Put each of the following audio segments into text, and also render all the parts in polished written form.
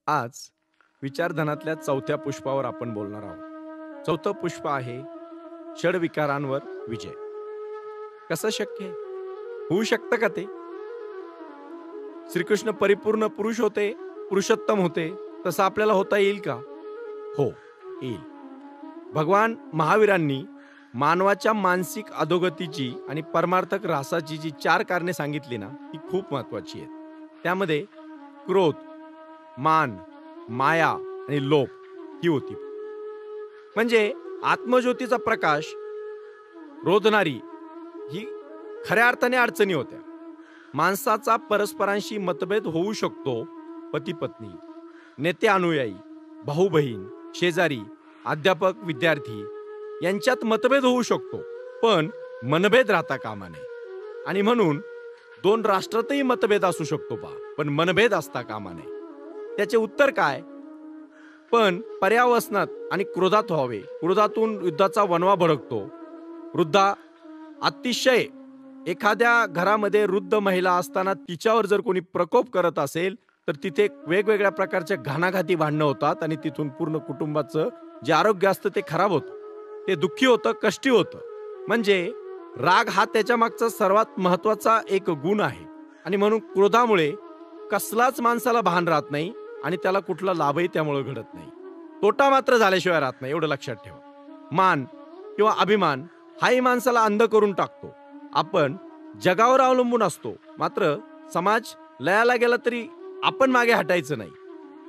आज विचारधनातल्या चौथ्या पुष्पावर आपण बोलणार आहोत. चौथं पुष्प आहे षडविकारांवर विजय. कसं शक्य आहे? होऊ शकतं का ते? श्रीकृष्ण परिपूर्ण पुरुष होते, पुरुषोत्तम होते, तसं आपल्याला होता येईल का? हो, येईल. भगवान महावीरांनी मानवाच्या मानसिक अधोगतीची आणि परमार्थक ऱ्हासाची जी 4 कारणे सांगितली ना, ती खूप महत्वाची आहेत. त्यामध्ये क्रोध, मान, माया आणि लोभ ही होती. म्हणजे आत्मज्योतीचा प्रकाश रोधणारी ही खऱ्या अर्थाने अडचणी होत्या. माणसाचा परस्परांशी मतभेद होऊ शकतो. पती पत्नी, नेते अनुयायी, भाऊ बहीण, शेजारी, अध्यापक विद्यार्थी यांच्यात मतभेद होऊ शकतो, पण मनभेद राहता कामा नये. आणि म्हणून 2 राष्ट्रातही मतभेद असू शकतो पण मनभेद असता कामा नये. त्याचे उत्तर काय? पण पर्यावसनात आणि क्रोधात व्हावे. क्रोधातून युद्धाचा वणवा भडकतो. वृद्धा अतिशय एखाद्या घरामध्ये वृद्ध महिला असताना तिच्यावर जर कोणी प्रकोप करत असेल, तर तिथे वेगवेगळ्या प्रकारच्या घाणाघाती भांडणं होतात आणि तिथून पूर्ण कुटुंबाचं जे आरोग्य असतं ते खराब होतं. ते दुःखी होतं, कष्टी होतं. म्हणजे राग हा त्याच्या मागचा सर्वात महत्वाचा एक गुण आहे. आणि म्हणून क्रोधामुळे कसलाच माणसाला भान राहत नाही आणि त्याला कुठला लाभही त्यामुळे घडत नाही. तोटा मात्र झाल्याशिवाय राहत नाही, एवढं लक्षात ठेवा. मान किंवा अभिमान हाही माणसाला अंध करून टाकतो. आपण जगावर अवलंबून असतो, मात्र समाज लयाला गेला तरी आपण मागे हटायचं नाही.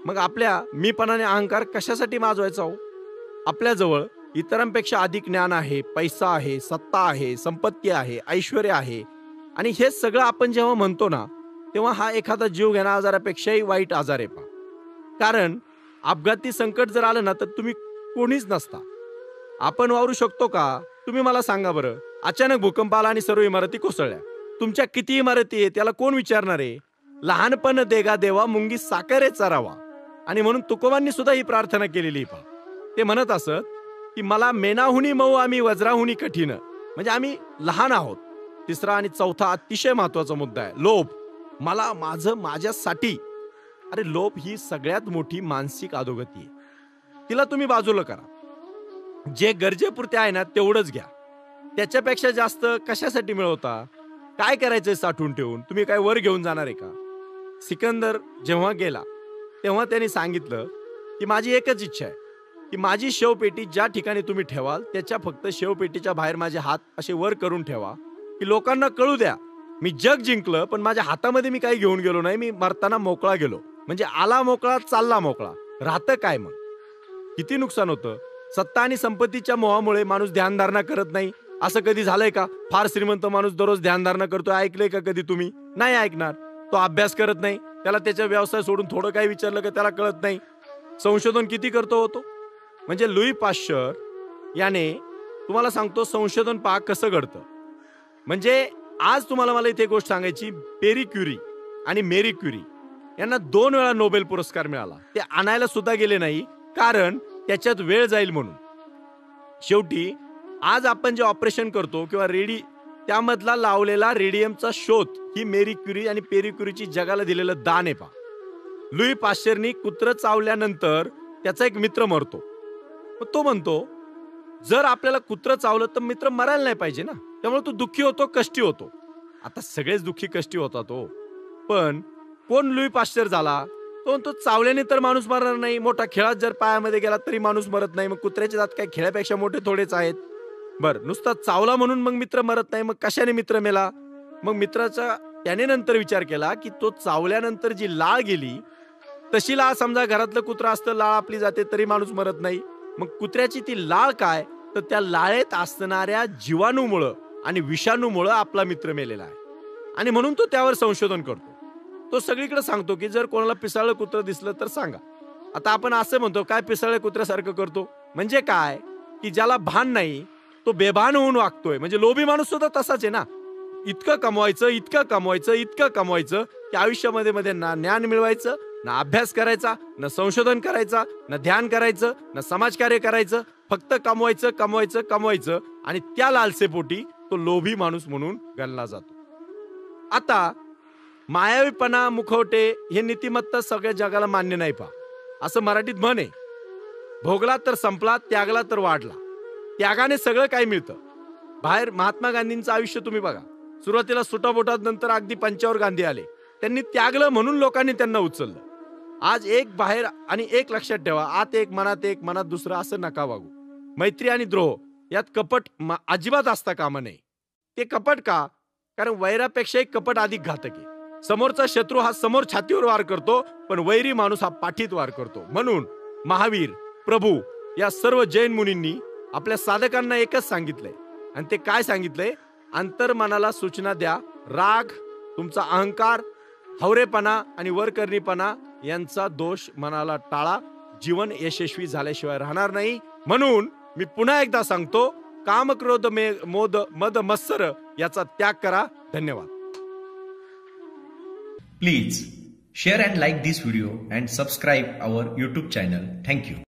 मग आपल्या मीपणाने अहंकार कशासाठी माजवायचा हो? आपल्याजवळ इतरांपेक्षा अधिक ज्ञान आहे, पैसा आहे, सत्ता आहे, संपत्ती आहे, ऐश्वर्य आहे. आणि हे सगळं आपण जेव्हा म्हणतो ना, तेव्हा हा एखादा जीव घेणा आजारापेक्षाही वाईट आजार आहे पहा. कारण अपघाती संकट जर आलं ना, तर तुम्ही कोणीच नसता. आपण वावरू शकतो का? तुम्ही मला सांगा बरं. अचानक भूकंप आला आणि सर्व इमारती कोसळल्या. तुमच्या किती इमारती आहे त्याला कोण विचारणार आहे? लहानपण देगा देवा मुंगी साखरे चरावा. आणि म्हणून तुकोबांनी सुद्धा ही प्रार्थना केलेली पहा. ते म्हणत असत की मला मेनाहुनी मऊ आम्ही वज्राहुनी कठीण. म्हणजे आम्ही लहान आहोत. तिसरा आणि चौथा अतिशय महत्वाचा मुद्दा आहे लोभ. मला, माझं, माझ्यासाठी. अरे लोभ ही सगळ्यात मोठी मानसिक अधोगती आहे. तिला तुम्ही बाजूला करा. जे गरजेपुरते आहे ना तेवढंच घ्या. त्याच्यापेक्षा जास्त कशासाठी मिळवता? काय करायचंय साठवून ठेवून? तुम्ही काय वर घेऊन जाणार आहे का? सिकंदर जेव्हा गेला तेव्हा त्यांनी सांगितलं की माझी एकच इच्छा आहे की माझी शेवपेटी ज्या ठिकाणी तुम्ही ठेवाल त्याच्या फक्त शेवपेटीच्या बाहेर माझे हात असे वर करून ठेवा की लोकांना कळू द्या मी जग जिंकलं, पण माझ्या हातामध्ये मी काही घेऊन गेलो नाही. मी मरताना मोकळा गेलो. म्हणजे आला मोकळा चालला मोकळा. राहतं काय मग? किती नुकसान होतं. सत्ता आणि संपत्तीच्या मोहामुळे माणूस ध्यानधारणा करत नाही. असं कधी झालंय का? फार श्रीमंत माणूस दररोज ध्यानधारणा करतोय, ऐकलंय का कधी तुम्ही? नाही ऐकणार. तो अभ्यास करत नाही. त्याला त्याचा व्यवसाय सोडून थोडं काही विचारलं का त्याला कळत नाही. संशोधन किती करतो होतो. म्हणजे लुई पाश्चर याने तुम्हाला सांगतो संशोधन पहा कसं घडतं. म्हणजे आज तुम्हाला मला इथे गोष्ट सांगायची. पेरी क्युरी आणि मेरी क्युरी यांना 2 वेळा नोबेल पुरस्कार मिळाला. ते आणायला सुद्धा गेले नाही, कारण त्याच्यात वेळ जाईल म्हणून. शेवटी आज आपण जे ऑपरेशन करतो किंवा त्यामधला लावलेला रेडियमचा शोध ही मेरी क्युरी आणि पेरी क्युरीची जगाला दिलेलं दान आहे पहा. लुई पाश्चरनी कुत्रं चावल्यानंतर त्याचा एक मित्र मरतो. मग तो म्हणतो जर आपल्याला कुत्रं चावलं तर मित्र मरायला नाही पाहिजे ना. त्यामुळे तो दुःखी होतो, कष्टी होतो. आता सगळेच दुःखी कष्टी होतात हो. पण कोण लुई पाश्चर झाला? तो चावल्याने तर माणूस मरणार नाही. मोठा खेळात जर पायामध्ये गेला तरी माणूस मरत नाही. मग कुत्र्याचे दात काय खेळापेक्षा मोठे थोडेच आहेत? बरं, नुसता चावला म्हणून मग मित्र मरत नाही. मग कशाने मित्र मेला? मग मित्राचा त्याने नंतर विचार केला की तो चावल्यानंतर जी लाळ गेली तशी लाळ समजा घरातलं कुत्रा असतं, लाळ आपली जाते तरी माणूस मरत नाही. मग कुत्र्याची ती लाळ काय? तर त्या लाळेत असणाऱ्या जीवाणूमुळं आणि विषाणूमुळं आपला मित्र मेलेला आहे. आणि म्हणून तो त्यावर संशोधन करतो. तो सगळीकडे सांगतो की जर कोणाला पिसाळलं कुत्रं दिसलं तर सांगा. आता आपण असं म्हणतो काय पिसाळल्या कुत्र्यासारखं करतो? म्हणजे काय की ज्याला भान नाही तो बेभान होऊन वागतोय. म्हणजे लोभी माणूस सुद्धा तसाच आहे ना. इतकं कमवायचं, इतकं कमवायचं, इतकं कमवायचं की आयुष्यामध्ये मध्ये ना ज्ञान मिळवायचं, ना अभ्यास करायचा, ना संशोधन करायचा, ना ध्यान करायचं, ना समाजकार्य करायचं. फक्त कमवायचं, कमवायचं, कमवायचं. आणि त्या लालसेपोटी तो लोभी माणूस म्हणून गणला जातो. आता मायावीपणा, मुखवटे हे नीतिमत्ता सगळ्या जगाला मान्य नाही पहा. असं मराठीत म्हण आहे. भोगला तर संपला, त्यागला तर वाढला. त्यागाने सगळं काही मिळतं. बाहेर महात्मा गांधींचं आयुष्य तुम्ही बघा. सुरुवातीला सुटाबोटात, नंतर अगदी पंचावर गांधी आले. त्यांनी त्यागलं म्हणून लोकांनी त्यांना उचललं. आज एक बाहेर आणि एक लक्षात ठेवा, आत एक मनात दुसरं असं नका वागू. मैत्री आणि द्रोह यात कपट अजिबात असता कामा नये. ते कपट का? कारण वैरापेक्षाही कपट अधिक घातक आहे. समोरचा शत्रू हा समोर छातीवर वार करतो, पण वैरी माणूस हा पाठीत वार करतो. म्हणून महावीर, प्रभू या सर्व जैन मुनींनी आपल्या साधकांना एकच सांगितलंय, आणि ते काय सांगितलंय? अंतर्मनाला सूचना द्या. राग, तुमचा अहंकार, हवरेपणा आणि वरकरणीपणा यांचा दोष मनाला टाळा. जीवन यशस्वी झाल्याशिवाय राहणार नाही. म्हणून मी पुन्हा एकदा सांगतो, काम, क्रोध, मोद, मद, मत्सर याचा त्याग करा. धन्यवाद. Please share and like this video and subscribe our YouTube channel. Thank you.